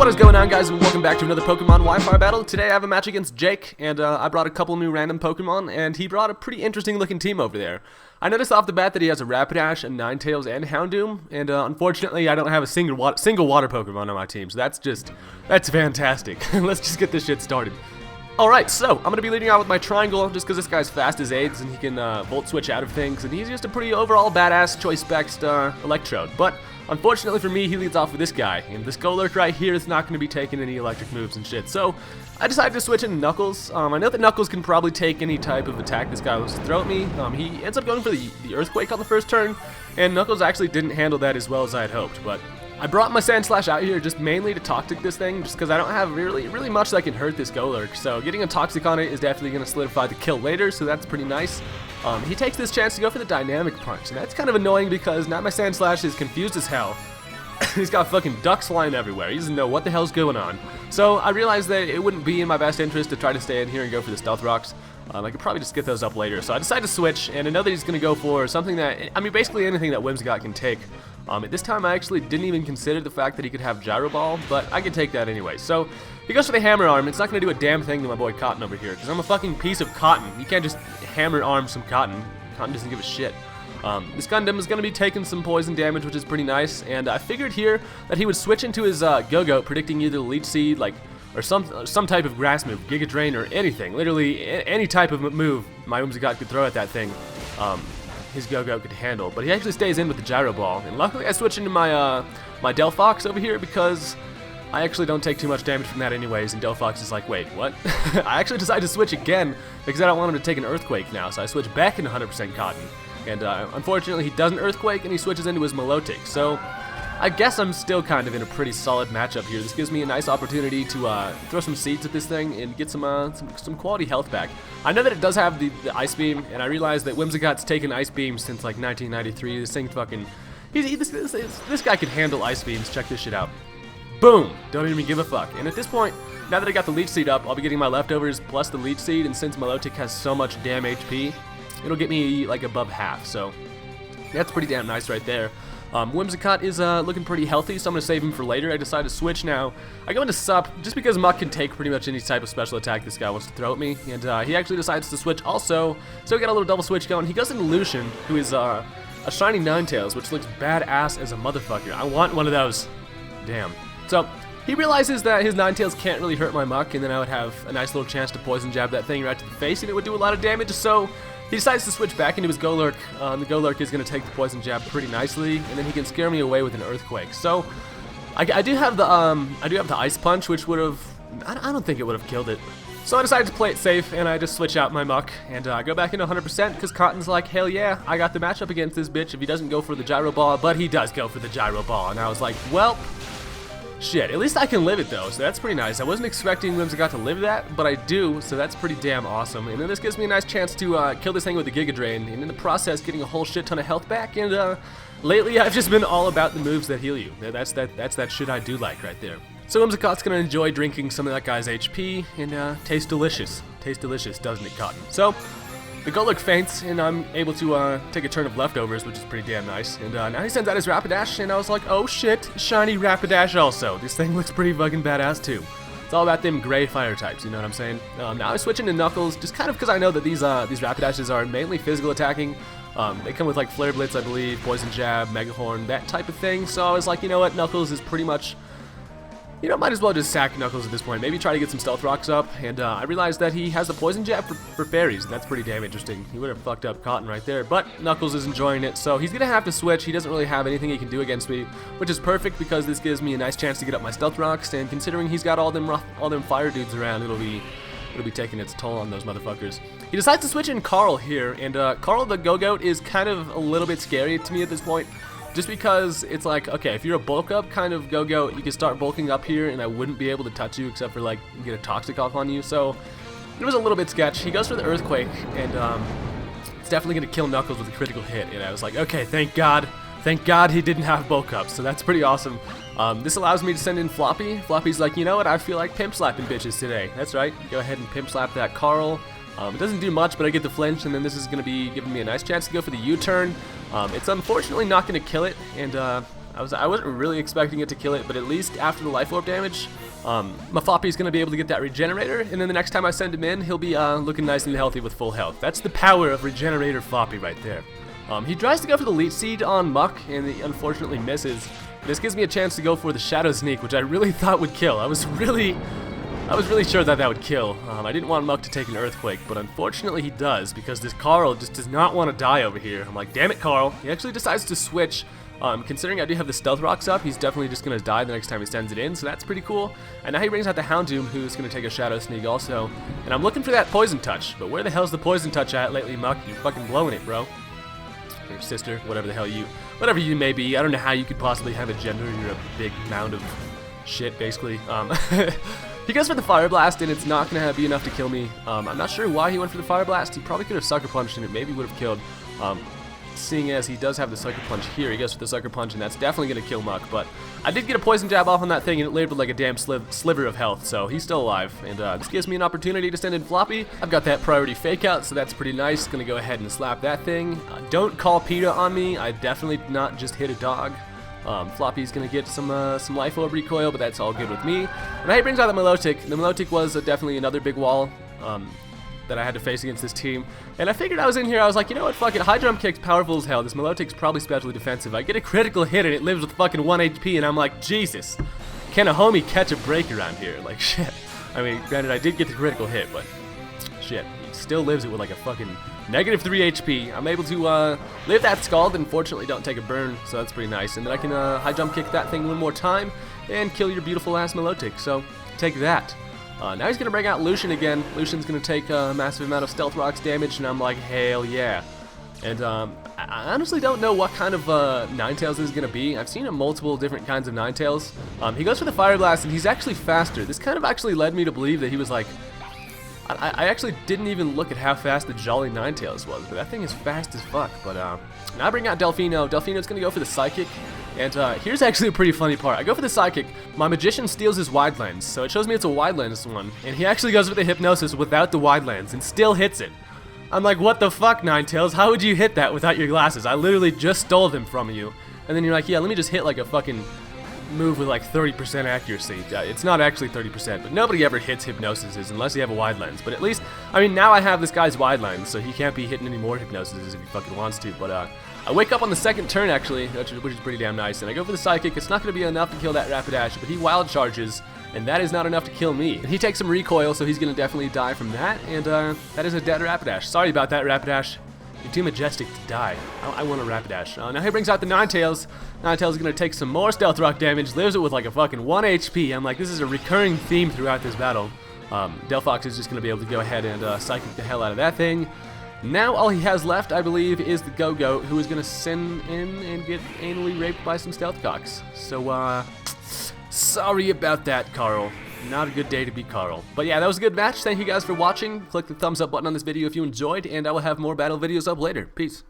What is going on, guys, and welcome back to another Pokemon Wi-Fi battle. Today I have a match against Jake, and I brought a couple new random Pokemon, and he brought a pretty interesting looking team over there. I noticed off the bat that he has a Rapidash, a Ninetales, and Houndoom, and unfortunately I don't have a single water Pokemon on my team, so that's fantastic. Let's just get this shit started. Alright, so I'm going to be leading out with my Triangle just because this guy's fast as AIDS and he can Volt Switch out of things, and he's just a pretty overall badass Choice Specs Electrode. But unfortunately for me, he leads off with this guy, and this Golurk right here is not going to be taking any electric moves and shit. So I decided to switch into Knuckles. I know that Knuckles can probably take any type of attack this guy wants to throw at me. He ends up going for the Earthquake on the first turn, and Knuckles actually didn't handle that as well as I had hoped. But I brought my Sandslash out here just mainly to Toxic this thing, just because I don't have really much that can hurt this Golurk. So getting a Toxic on it is definitely going to solidify the kill later, so that's pretty nice. He takes this chance to go for the Dynamic Punch, and that's kind of annoying because now my Sandslash is confused as hell. He's got fucking ducks flying everywhere. He doesn't know what the hell's going on. So I realized that it wouldn't be in my best interest to try to stay in here and go for the Stealth Rocks. I could probably just get those up later. So I decided to switch, and I know that he's going to go for something that, I mean, basically anything that Whimsicott can take. At this time, I actually didn't even consider the fact that he could have Gyro Ball, but I could take that anyway. So he goes for the Hammer Arm. It's not going to do a damn thing to my boy Cotton over here, because I'm a fucking piece of cotton. You can't just Hammer Arm some Cotton. Cotton doesn't give a shit. This Gundam is going to be taking some poison damage, which is pretty nice, and I figured here that he would switch into his Go-Goat, predicting either Leech Seed, or some type of grass move, Giga Drain, or anything. Literally any type of move my Whimsicott could throw at that thing, his Go-Goat could handle. But he actually stays in with the Gyro Ball, and luckily I switched into my my Delphox over here because I actually don't take too much damage from that anyways, and Delphox is like, wait, what? I actually decided to switch again because I don't want him to take an Earthquake now, so I switched back into 100% Cotton. And unfortunately, he doesn't Earthquake, and he switches into his Milotic. So I guess I'm still kind of in a pretty solid matchup here. This gives me a nice opportunity to throw some seeds at this thing and get some quality health back. I know that it does have the Ice Beam, and I realize that Whimsicott's taken Ice Beams since like 1993. This thing fucking... This guy can handle Ice Beams. Check this shit out. Boom! Don't even give a fuck. And at this point, now that I got the Leech Seed up, I'll be getting my leftovers plus the Leech Seed, and since Milotic has so much damn HP, it'll get me like above half, so that's pretty damn nice right there. Whimsicott is looking pretty healthy, so I'm going to save him for later. I decided to switch now. I go into Sup just because Muck can take pretty much any type of special attack this guy wants to throw at me, and he actually decides to switch also, so we got a little double switch going. He goes into Lucian, who is a shiny Ninetales, which looks badass as a motherfucker. I want one of those. Damn. So he realizes that his Ninetales can't really hurt my Muck, and then I would have a nice little chance to Poison Jab that thing right to the face, and it would do a lot of damage, so he decides to switch back into his Golurk. The Golurk is going to take the Poison Jab pretty nicely, and then he can scare me away with an Earthquake. So I do have the Ice Punch, which would have, I don't think it would have killed it. So I decided to play it safe, and I just switch out my Muck and go back into 100% because Cotton's like, hell yeah, I got the matchup against this bitch if he doesn't go for the Gyro Ball, but he does go for the Gyro Ball, and I was like, well, shit, at least I can live it though, so that's pretty nice. I wasn't expecting Whimsicott to live that, but I do, so that's pretty damn awesome. And then this gives me a nice chance to kill this thing with the Giga Drain, and in the process getting a whole shit ton of health back, and lately I've just been all about the moves that heal you. That's that shit I do like right there. So Whimsicott's gonna enjoy drinking some of that guy's HP, and taste delicious. Tastes delicious, doesn't it, Cotton? So the Golurk faints, and I'm able to take a turn of leftovers, which is pretty damn nice. And now he sends out his Rapidash, and I was like, oh shit, shiny Rapidash also. This thing looks pretty fucking badass too. It's all about them gray fire types, you know what I'm saying? Now I'm switching to Knuckles, just kind of because I know that these Rapidashes are mainly physical attacking. They come with like Flare Blitz, I believe, Poison Jab, Mega Horn, that type of thing. So I was like, you know what, Knuckles is pretty much... You know, might as well just sack Knuckles at this point. Maybe try to get some Stealth Rocks up, and I realized that he has the Poison Jab for fairies, and that's pretty damn interesting. He would have fucked up Cotton right there, but Knuckles is enjoying it, so he's gonna have to switch. He doesn't really have anything he can do against me, which is perfect because this gives me a nice chance to get up my Stealth Rocks, and considering he's got all them fire dudes around, it'll be taking its toll on those motherfuckers. He decides to switch in Carl here, and Carl the Go-Goat is kind of a little bit scary to me at this point. Just because it's like, okay, if you're a bulk up kind of Go-Goat, you can start bulking up here and I wouldn't be able to touch you except for like get a Toxic off on you. So it was a little bit sketch. He goes for the Earthquake, and it's definitely going to kill Knuckles with a critical hit. And I was like, okay, thank God he didn't have bulk up. So that's pretty awesome. This allows me to send in Floppy. Floppy's like, you know what, I feel like pimp slapping bitches today. That's right, go ahead and pimp slap that Carl. It doesn't do much, but I get the flinch, and then this is going to be giving me a nice chance to go for the U-turn. It's unfortunately not going to kill it, and I wasn't really expecting it to kill it, but at least after the life orb damage, my Floppy's going to be able to get that regenerator, and then the next time I send him in, he'll be looking nice and healthy with full health. That's the power of regenerator Floppy right there. He tries to go for the Leech Seed on Muck, and he unfortunately misses. This gives me a chance to go for the Shadow Sneak, which I really thought would kill. I was really sure that that would kill. I didn't want Muck to take an Earthquake, but unfortunately he does, because this Carl just does not want to die over here. I'm like, damn it, Carl. He actually decides to switch. Considering I do have the Stealth Rocks up, he's definitely just going to die the next time he sends it in, so that's pretty cool. And now he brings out the Houndoom, who's going to take a Shadow Sneak also. And I'm looking for that Poison Touch, but where the hell's the Poison Touch at lately, Muck? You're fucking blowing it, bro. Or sister, whatever you may be. I don't know how you could possibly have a gender. You're a big mound of shit, basically. He goes for the Fire Blast, and it's not going to be enough to kill me. I'm not sure why he went for the Fire Blast. He probably could have Sucker Punched, and it maybe would have killed. Seeing as he does have the Sucker Punch here, he goes for the Sucker Punch, and that's definitely going to kill Muck. But I did get a Poison Jab off on that thing, and it labeled like a damn sliver of health, so he's still alive. And this gives me an opportunity to send in Floppy. I've got that priority Fake Out, so that's pretty nice. Going to go ahead and slap that thing. Don't call PETA on me. I definitely did not just hit a dog. Floppy's going to get some Life Orb recoil, but that's all good with me. And now he brings out the Milotic. The Milotic was definitely another big wall that I had to face against this team. And I figured I was in here, I was like, you know what, fuck it, High Jump Kick's powerful as hell. This Milotic's probably specially defensive. I get a critical hit and it lives with fucking 1 HP, and I'm like, Jesus, can a homie catch a break around here? Like, shit. I mean, granted, I did get the critical hit, but shit, he still lives it with like a fucking -3 HP. I'm able to live that Scald, and fortunately don't take a burn, so that's pretty nice. And then I can High Jump Kick that thing one more time and kill your beautiful ass Milotic, so take that. Now he's going to bring out Lucian again. Lucian's going to take a massive amount of Stealth Rocks damage, and I'm like, hell yeah. And I honestly don't know what kind of Ninetales this is going to be. I've seen multiple different kinds of Ninetales. He goes for the Fire Blast, and he's actually faster. This kind of actually led me to believe that he was like... I actually didn't even look at how fast the Jolly Ninetales was, but that thing is fast as fuck. But now I bring out Delfino. Delfino's going to go for the Psychic. And here's actually a pretty funny part. I go for the Psychic, my Magician steals his Wide Lens, so it shows me it's a Wide Lens one, and he actually goes for the Hypnosis without the Wide Lens, and still hits it. I'm like, what the fuck, Ninetales? How would you hit that without your glasses? I literally just stole them from you. And then you're like, yeah, let me just hit like a fucking move with like 30% accuracy. It's not actually 30%, but nobody ever hits Hypnosises unless you have a Wide Lens. But at least, I mean, now I have this guy's Wide Lens, so he can't be hitting any more Hypnosises if he fucking wants to, but I wake up on the second turn, actually, which is pretty damn nice, and I go for the Psychic. It's not going to be enough to kill that Rapidash, but he Wild Charges, and that is not enough to kill me. And he takes some recoil, so he's going to definitely die from that, and that is a dead Rapidash. Sorry about that, Rapidash. You're too majestic to die. I want a Rapidash. Now he brings out the Ninetales. Ninetales is going to take some more Stealth Rock damage, lives it with like a fucking 1 HP. I'm like, this is a recurring theme throughout this battle. Delphox is just going to be able to go ahead and Psychic the hell out of that thing. Now all he has left, I believe, is the Go-Goat, who is going to send in and get anally raped by some Stealth Cocks. So, sorry about that, Carl. Not a good day to be Carl. But yeah, that was a good match. Thank you guys for watching. Click the thumbs up button on this video if you enjoyed, and I will have more battle videos up later. Peace.